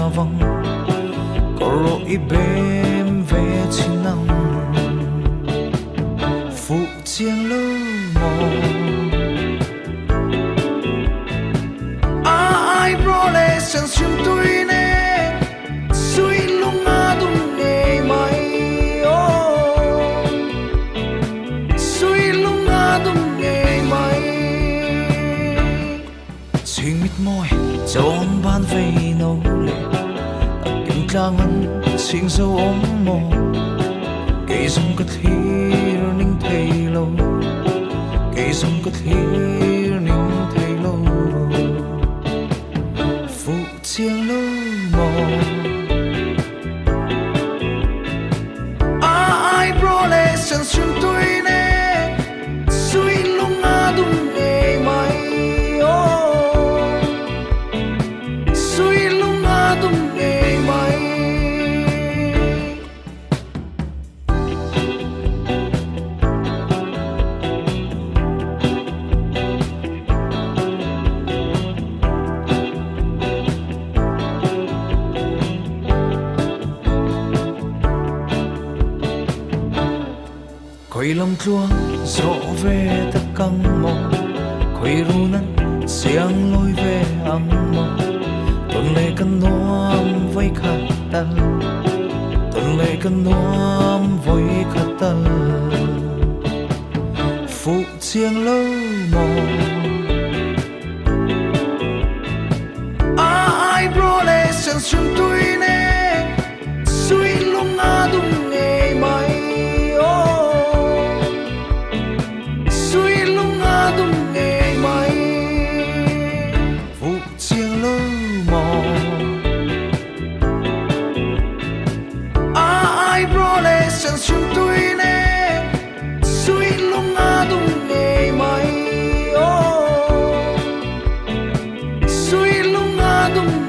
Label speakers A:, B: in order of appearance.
A: vong có rỗi bếm về chi năng phụ chiêng lơ mò ai bro lệ sân xuyên tôi nè suy lung ngã đung nề mày suy lung ngã đung nề mày suy mít môi chọn ban về nấu lệ im trang ăn xin dâu ôm mồ cây dung cất hi rồi ninh thầy lâu cây dung cất hi rồi ninh thầy lâu phụ chiêng lâu mò ai bro lệ sân xuyên tôi nè suy lung ngã đung nề mày suy lung ngã đung nề mày khơi lâm chuông rộ về tất căng mò khơi ru năn xiang lối về ăn mò tuần lệ cân noam với khát tân tuần lệ cân noam với khát tân phụ chiêng lơ mò ai bro lệ sân xuyên tôi nè suy lung ngã đung nề mày suy lung ngã đung nề mày phụ chiêng lơ mò ai bro lệ sân xuyên tôi nè suy lung ngã đung nề mày suy lung ngã đung